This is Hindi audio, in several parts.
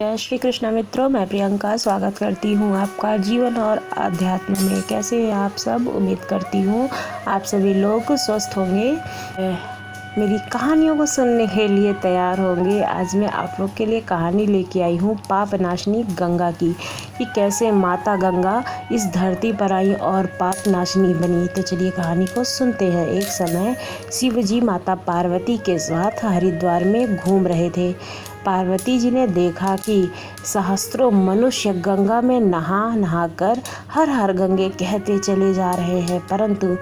जय श्री कृष्ण मित्रों, मैं प्रियंका स्वागत करती हूँ आपका जीवन और आध्यात्म में। कैसे हैं आप सब? उम्मीद करती हूँ आप सभी लोग स्वस्थ होंगे, मेरी कहानियों को सुनने के लिए तैयार होंगे। आज मैं आप लोग के लिए कहानी लेके आई हूँ पाप नाशनी गंगा की, कि कैसे माता गंगा इस धरती पर आई और पाप नाशनी बनी। तो चलिए कहानी को सुनते हैं। एक समय शिव जी माता पार्वती के साथ हरिद्वार में घूम रहे थे। पार्वती जी ने देखा कि सहस्त्रों मनुष्य गंगा में नहा नहाकर हर हर गंगे कहते चले जा रहे हैं, परंतु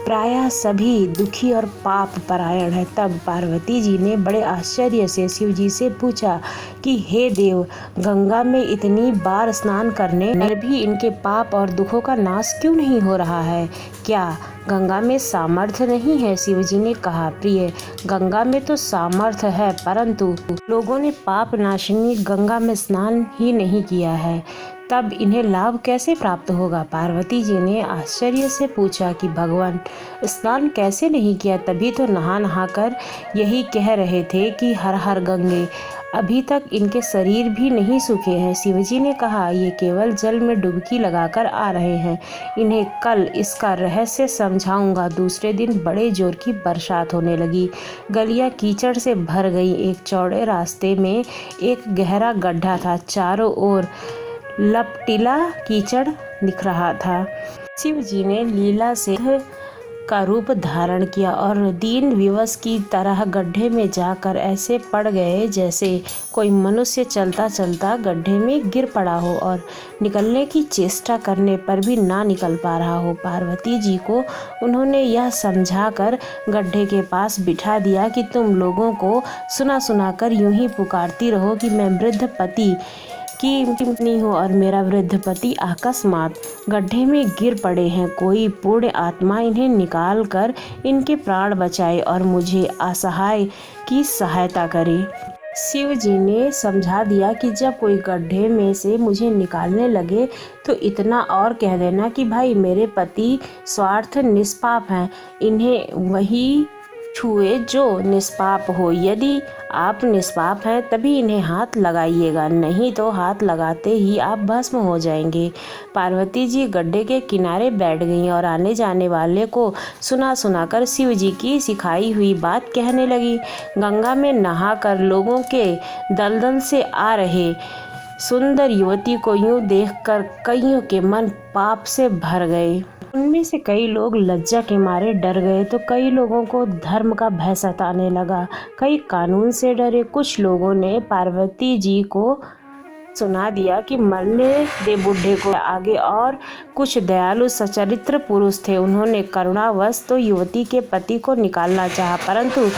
प्रायः सभी दुखी और पाप परायण है। तब पार्वती जी ने बड़े आश्चर्य से शिव जी से पूछा कि हे देव, गंगा में इतनी बार स्नान करने पर भी इनके पाप और दुखों का नाश क्यों नहीं हो रहा है? क्या गंगा में सामर्थ्य नहीं है? शिव जी ने कहा, प्रिय, गंगा में तो सामर्थ्य है, परंतु लोगों ने पाप नाशिनी गंगा में स्नान ही नहीं किया है, तब इन्हें लाभ कैसे प्राप्त होगा? पार्वती जी ने आश्चर्य से पूछा कि भगवान, स्नान कैसे नहीं किया? तभी तो नहा नहा कर यही कह रहे थे कि हर हर गंगे। अभी तक इनके शरीर भी नहीं सूखे हैं। शिवजी ने कहा, ये केवल जल में डुबकी लगाकर आ रहे हैं, इन्हें कल इसका रहस्य समझाऊंगा। दूसरे दिन बड़े जोर की बरसात होने लगी। गलियां कीचड़ से भर गई। एक चौड़े रास्ते में एक गहरा गड्ढा था, चारों ओर लपटीला कीचड़ दिख रहा था। शिव जी ने लीला से का रूप धारण किया और दीन विवश की तरह गड्ढे में जाकर ऐसे पड़ गए जैसे कोई मनुष्य चलता चलता गड्ढे में गिर पड़ा हो और निकलने की चेष्टा करने पर भी ना निकल पा रहा हो। पार्वती जी को उन्होंने यह समझाकर गड्ढे के पास बिठा दिया कि तुम लोगों को सुना सुना कर यूं ही पुकारती रहो कि मैं वृद्ध पति की पत्नी हूँ और मेरा वृद्ध पति अकस्मात गड्ढे में गिर पड़े हैं। कोई पुण्य आत्मा इन्हें निकाल कर इनके प्राण बचाए और मुझे असहाय की सहायता करे। शिव जी ने समझा दिया कि जब कोई गड्ढे में से मुझे निकालने लगे तो इतना और कह देना कि भाई, मेरे पति स्वार्थ निष्पाप हैं, इन्हें वही छुए जो निष्पाप हो। यदि आप निष्पाप हैं तभी इन्हें हाथ लगाइएगा, नहीं तो हाथ लगाते ही आप भस्म हो जाएंगे। पार्वती जी गड्ढे के किनारे बैठ गईं और आने जाने वाले को सुना सुना कर शिव जी की सिखाई हुई बात कहने लगी। गंगा में नहाकर लोगों के दलदल से आ रहे सुंदर युवती को यूं देखकर कईयों के मन पाप से भर गए। उनमें से कई लोग लज्जा के मारे डर गए, तो कई लोगों को धर्म का भय सताने लगा। कई कानून से डरे। कुछ लोगों ने पार्वती जी को सुना दिया कि मरने दे बूढ़े को आगे। और कुछ दयालु सचरित्र पुरुष थे, उन्होंने करुणावश तो युवती के पति को निकालना चाहा, परंतु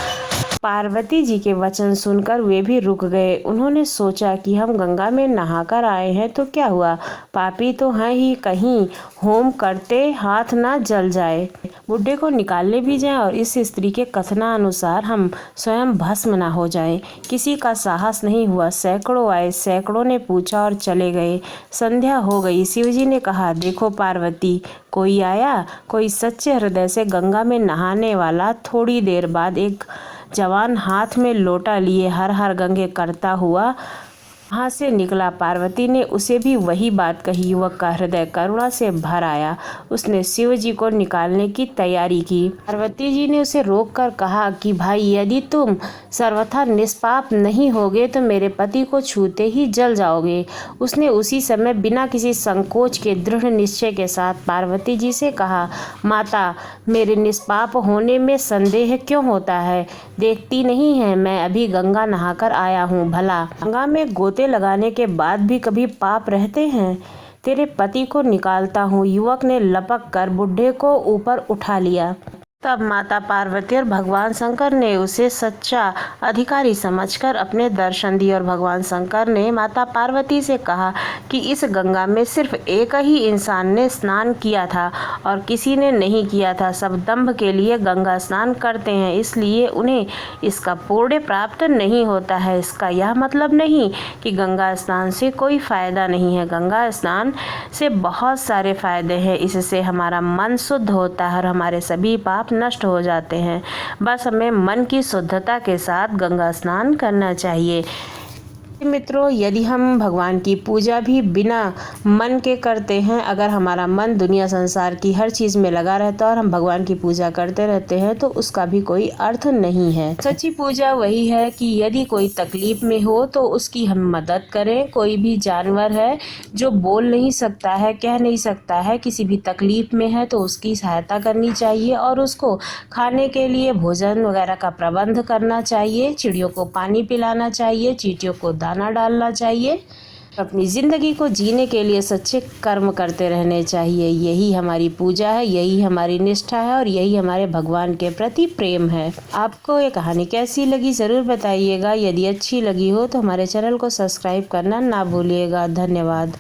पार्वती जी के वचन सुनकर वे भी रुक गए। उन्होंने सोचा कि हम गंगा में नहाकर आए हैं तो क्या हुआ, पापी तो हैं ही, कहीं होम करते हाथ ना जल जाए, बुढ़े को निकालने भी जाएं और इस स्त्री के कथनानुसार हम स्वयं भस्म ना हो जाएं। किसी का साहस नहीं हुआ। सैकड़ों आए, सैकड़ों ने पूछा और चले गए। संध्या हो गई। शिवजी ने कहा, देखो पार्वती, कोई आया, कोई सच्चे हृदय से गंगा में नहाने वाला। थोड़ी देर बाद एक जवान हाथ में लोटा लिए हर हर गंगे करता हुआ वहाँ से निकला। पार्वती ने उसे भी वही बात कही। युवक का हृदय करुणा से भर आया। उसने शिव जी को निकालने की तैयारी की। पार्वती जी ने उसे रोककर कहा कि भाई, यदि तुम सर्वथा निष्पाप नहीं होगे तो मेरे पति को छूते ही जल जाओगे। उसने उसी समय बिना किसी संकोच के दृढ़ निश्चय के साथ पार्वती जी से कहा, माता, मेरे निष्पाप होने में संदेह क्यों होता है? देखती नहीं है मैं अभी गंगा नहाकर आया हूँ। भला गंगा में गोते लगाने के बाद भी कभी पाप रहते हैं? तेरे पति को निकालता हूँ। युवक ने लपक कर बुढ़े को ऊपर उठा लिया। तब माता पार्वती और भगवान शंकर ने उसे सच्चा अधिकारी समझकर अपने दर्शन दिए और भगवान शंकर ने माता पार्वती से कहा कि इस गंगा में सिर्फ एक ही इंसान ने स्नान किया था और किसी ने नहीं किया था। सब दंभ के लिए गंगा स्नान करते हैं, इसलिए उन्हें इसका पुण्य प्राप्त नहीं होता है। इसका यह मतलब नहीं कि गंगा स्नान से कोई फायदा नहीं है। गंगा स्नान से बहुत सारे फायदे हैं। इससे हमारा मन शुद्ध होता है और हमारे सभी पाप नष्ट हो जाते हैं। बस हमें मन की शुद्धता के साथ गंगा स्नान करना चाहिए। मित्रों, यदि हम भगवान की पूजा भी बिना मन के करते हैं, अगर हमारा मन दुनिया संसार की हर चीज़ में लगा रहता है और हम भगवान की पूजा करते रहते हैं तो उसका भी कोई अर्थ नहीं है। सच्ची पूजा वही है कि यदि कोई तकलीफ में हो तो उसकी हम मदद करें। कोई भी जानवर है जो बोल नहीं सकता है, कह नहीं सकता है, किसी भी तकलीफ में है तो उसकी सहायता करनी चाहिए और उसको खाने के लिए भोजन वगैरह का प्रबंध करना चाहिए। चिड़ियों को पानी पिलाना चाहिए, चींटियों को दाना डालना चाहिए। अपनी ज़िंदगी को जीने के लिए सच्चे कर्म करते रहने चाहिए। यही हमारी पूजा है, यही हमारी निष्ठा है और यही हमारे भगवान के प्रति प्रेम है। आपको ये कहानी कैसी लगी ज़रूर बताइएगा। यदि अच्छी लगी हो तो हमारे चैनल को सब्सक्राइब करना ना भूलिएगा। धन्यवाद।